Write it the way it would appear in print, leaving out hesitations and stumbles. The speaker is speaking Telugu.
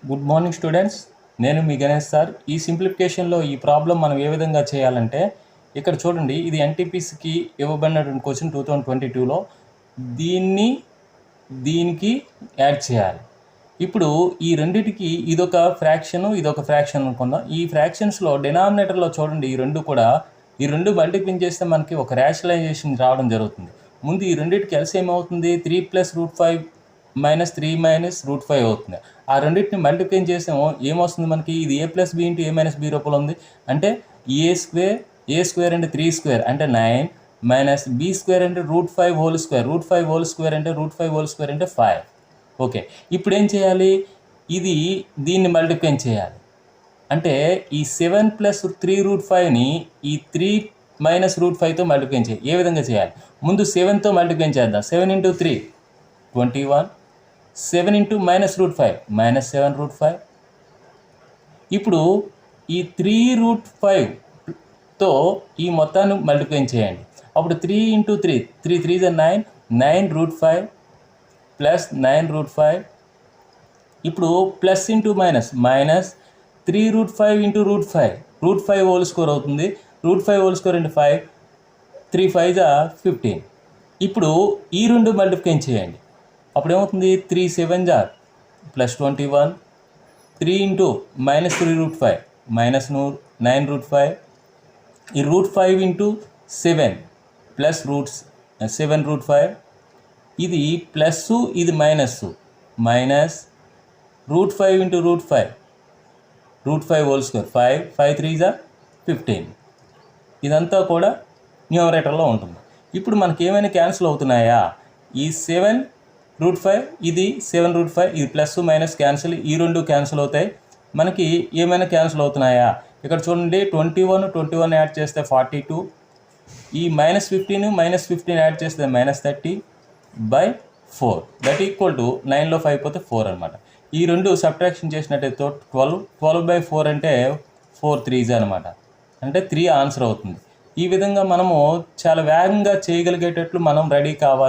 గుడ్ మార్నింగ్ స్టూడెంట్స్, నేను మీ గణేష్ సార్. ఈ సింప్లిఫికేషన్లో ఈ ప్రాబ్లం మనం ఏ విధంగా చేయాలంటే, ఇక్కడ చూడండి, ఇది ఎన్టీపీసీకి ఇవ్వబడినటువంటి క్వశ్చన్ 2022లో దీనికి యాడ్ చేయాలి. ఇప్పుడు ఈ రెండిటికి ఇదొక ఫ్రాక్షన్ అనుకుందాం. ఈ ఫ్రాక్షన్స్లో డినామినేటర్లో చూడండి, ఈ రెండు మల్టిప్లై చేస్తే మనకి ఒక రేషనలైజేషన్ రావడం జరుగుతుంది. ముందు ఈ రెండింటికి ఎల్సిఎం ఏమవుతుంది? 3 + √5 - 3 - √5 అవుతుంది. ఆ రెండింటిని మల్టిప్లై చేసాము, ఏమొస్తుంది మనకి? ఇది a + b × a - b రూపంలో ఉంది. అంటే a² అంటే 3² అంటే 9 - b² అంటే √5 హోల్ స్క్వేర్. √5 హోల్ స్క్వేర్ అంటే √5 హోల్ స్క్వేర్ అంటే 5. ఓకే, ఇప్పుడు ఏం చేయాలి? దీన్ని మల్టిప్లై చేయాలి. అంటే ఈ 7 + 3√5ని ఈ 3 - √5తో మల్టిప్లై చేయాలి. ఏ విధంగా చేయాలి? ముందు 7తో మల్టిప్లై చేద్దాం. 7 × 3 21. 7 × -√5 -7√5. ఇప్పుడు ఈ 3√5తో ఈ మొత్తాన్ని మల్టిప్లై చేయండి. అప్పుడు 3 × 3 3 3 9 9√5 +9√5. ఇప్పుడు plus into minus 3√5 × √5 √5 whole square అవుతుంది. √5 హోల్ స్క్వేర్ అంటే 5. 3 5 15. ఇప్పుడు ఈ రెండు మల్టిప్లై చేయండి. అప్పుడు ఏమవుతుంది? 3 7 +21. 3 × -3√5 -9√5. ఈ √5 × 7 +7√5. ఇది ప్లస్, ఇది మైనస్. -√5 × √5 √5 whole square 5 5 3 15. ఇదంతా కూడా న్యూమరేటర్లో ఉంటుంది. ఇప్పుడు మనకి ఏమైనా క్యాన్సిల్ అవుతున్నాయా? ఈ 7√5 ఇది 7√5, ఇది ప్లస్ మైనస్ క్యాన్సిల్, ఈ రెండు క్యాన్సిల్ అవుతాయి. మనకి ఏమైనా క్యాన్సిల్ అవుతున్నాయా? ఇక్కడ చూడండి, 21 యాడ్ చేస్తే 42. ఈ -15 యాడ్ చేస్తే -30/4. దట్ ఈక్వల్ టు 9లో 5 పోతే 4 అనమాట. ఈ రెండు సబ్ట్రాక్షన్ చేసినట్టయితే 12/4 అంటే 4 3s అనమాట. అంటే 3 ఆన్సర్ అవుతుంది. ఈ విధంగా మనము చాలా వేగంగా చేయగలిగేటట్లు మనం రెడీ కావాలి.